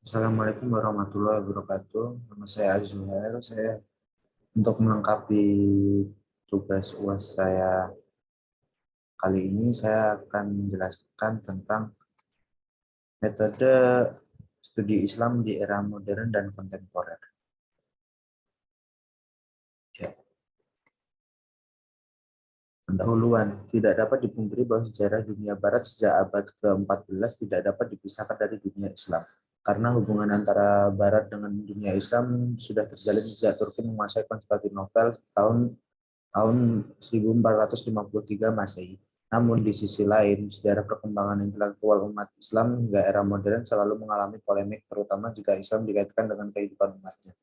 Assalamualaikum warahmatullahi wabarakatuh. Nama saya Azzuhair. Saya untuk melengkapi tugas UAS saya kali ini, saya akan menjelaskan tentang metode studi Islam di era modern dan kontemporer. Ya, pendahuluan. Tidak dapat dipungkiri bahwa sejarah dunia Barat sejak abad ke-14 tidak dapat dipisahkan dari dunia Islam. Karena hubungan antara Barat dengan dunia Islam sudah terjalin sejak Turki menguasai Konstantinopel tahun 1453 Masehi. Namun di sisi lain, sejarah perkembangan intelektual umat Islam hingga era modern selalu mengalami polemik, terutama jika Islam dikaitkan dengan kehidupan umatnya.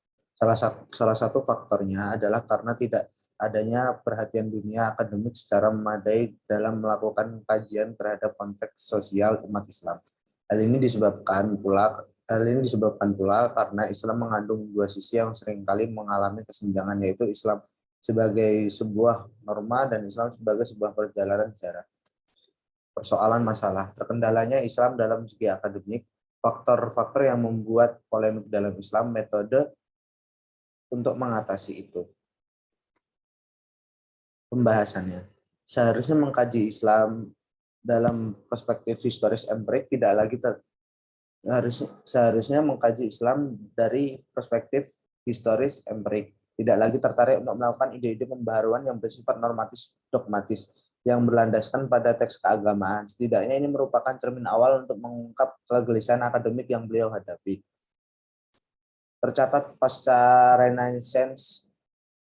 Salah satu faktornya adalah karena tidak adanya perhatian dunia akademik secara memadai dalam melakukan kajian terhadap konteks sosial umat Islam. Hal ini disebabkan pula karena Islam mengandung dua sisi yang seringkali mengalami kesenjangan, yaitu Islam sebagai sebuah norma dan Islam sebagai sebuah perjalanan sejarah. Persoalan masalah, terkendalanya Islam dalam segi akademik, faktor-faktor yang membuat polemik dalam Islam, metode untuk mengatasi itu. Pembahasannya, seharusnya mengkaji Islam dalam perspektif historis empirik tidak lagi seharusnya mengkaji Islam dari perspektif historis empirik, tidak lagi tertarik untuk melakukan ide-ide pembaharuan yang bersifat normatis dogmatis yang berlandaskan pada teks keagamaan. Setidaknya ini merupakan cermin awal untuk mengungkap kegelisahan akademik yang beliau hadapi. Tercatat pasca Renaissance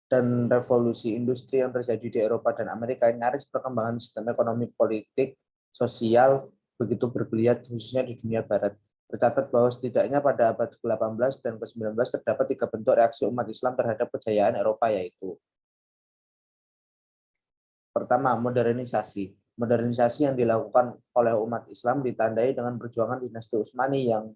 dan revolusi industri yang terjadi di Eropa dan Amerika, nyaris perkembangan sistem ekonomi, politik, sosial begitu bergeliat khususnya di dunia barat. Tercatat bahwa setidaknya pada abad ke-18 dan ke-19 terdapat 3 bentuk reaksi umat Islam terhadap kejayaan Eropa, yaitu pertama, modernisasi. Modernisasi yang dilakukan oleh umat Islam ditandai dengan perjuangan dinasti Utsmani yang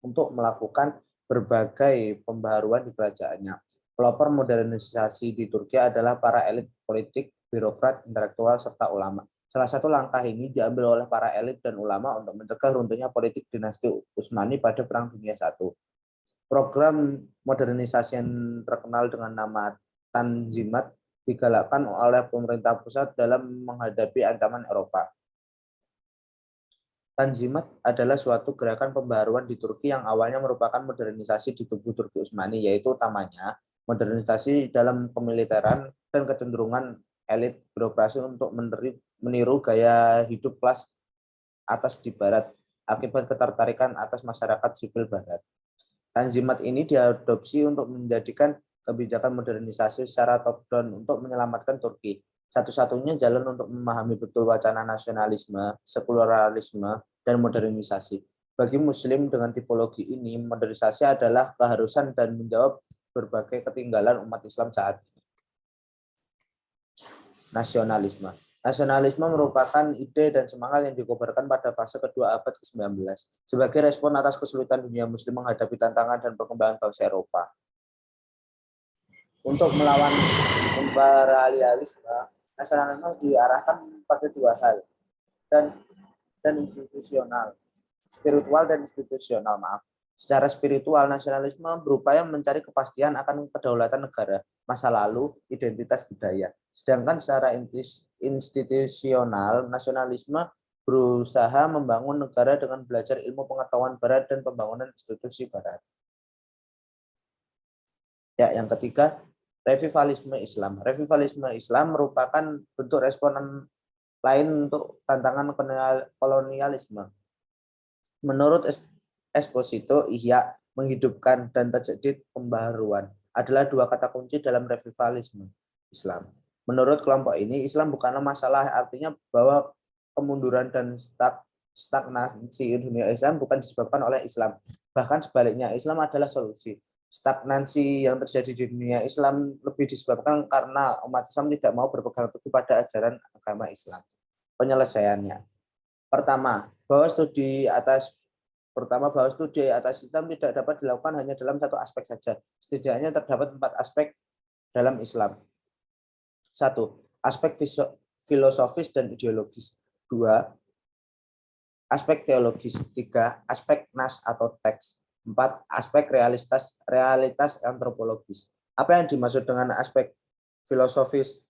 untuk melakukan berbagai pembaharuan di kerajaannya. Pelopor modernisasi di Turki adalah para elit politik, birokrat, intelektual, serta ulama. Salah satu langkah ini diambil oleh para elit dan ulama untuk mencegah runtuhnya politik dinasti Utsmani pada Perang Dunia I. Program modernisasi yang terkenal dengan nama Tanzimat digalakkan oleh pemerintah pusat dalam menghadapi ancaman Eropa. Tanzimat adalah suatu gerakan pembaharuan di Turki yang awalnya merupakan modernisasi di tubuh Turki Utsmani, yaitu utamanya modernisasi dalam kemiliteran dan kecenderungan elit birokrasi untuk meniru gaya hidup kelas atas di Barat akibat ketertarikan atas masyarakat sipil Barat. Tanzimat ini diadopsi untuk menjadikan kebijakan modernisasi secara top-down untuk menyelamatkan Turki. Satu-satunya jalan untuk memahami betul wacana nasionalisme, sekularisme, dan modernisasi. Bagi Muslim dengan tipologi ini, modernisasi adalah keharusan dan menjawab berbagai ketinggalan umat Islam saat ini. Nasionalisme. Nasionalisme merupakan ide dan semangat yang dikobarkan pada fase kedua abad ke-19 sebagai respon atas kesulitan dunia muslim menghadapi tantangan dan perkembangan bangsa Eropa. Untuk melawan imperialisme, nasionalisme diarahkan pada dua hal, dan institusional, spiritual dan institusional, maaf. Secara spiritual, nasionalisme berupaya mencari kepastian akan kedaulatan negara, masa lalu, identitas budaya. Sedangkan secara institusional, nasionalisme berusaha membangun negara dengan belajar ilmu pengetahuan Barat dan pembangunan institusi Barat. Ya, yang ketiga, revivalisme Islam. Revivalisme Islam merupakan bentuk respon lain untuk tantangan kolonialisme. Menurut Esposito, ihya, menghidupkan, dan tajdid, pembaharuan adalah dua kata kunci dalam revivalisme Islam. Menurut kelompok ini, Islam bukanlah masalah, artinya bahwa kemunduran dan stagnasi dunia Islam bukan disebabkan oleh Islam. Bahkan sebaliknya, Islam adalah solusi. Stagnansi yang terjadi di dunia Islam lebih disebabkan karena umat Islam tidak mau berpegang teguh pada ajaran agama Islam. Penyelesaiannya. Pertama, bahwa studi atas Islam tidak dapat dilakukan hanya dalam satu aspek saja. Setidaknya terdapat 4 aspek dalam Islam. 1. Aspek filosofis dan ideologis. 2. Aspek teologis. 3. Aspek nas atau teks. 4. Aspek realitas antropologis. Apa yang dimaksud dengan aspek filosofis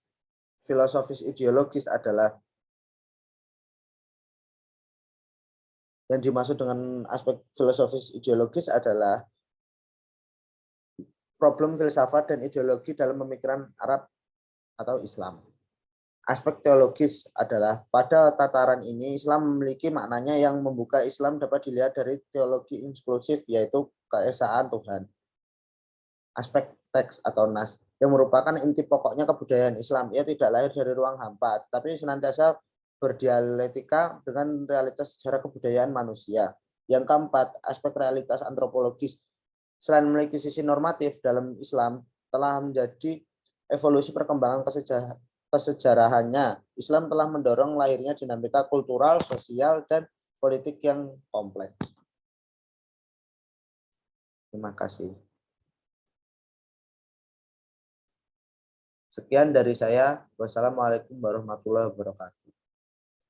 ideologis adalah problem filsafat dan ideologi dalam pemikiran Arab atau Islam. Aspek teologis adalah pada tataran ini Islam memiliki maknanya yang membuka. Islam dapat dilihat dari teologi inklusif, yaitu keesaan Tuhan. Aspek teks atau nas yang merupakan inti pokoknya kebudayaan Islam. Ia tidak lahir dari ruang hampa, tetapi senantiasa berdialektika dengan realitas sejarah kebudayaan manusia. Yang keempat, aspek realitas antropologis. Selain memiliki sisi normatif dalam Islam, telah menjadi evolusi perkembangan kesejarahannya. Islam telah mendorong lahirnya dinamika kultural, sosial, dan politik yang kompleks. Terima kasih. Sekian dari saya. Wassalamualaikum warahmatullahi wabarakatuh.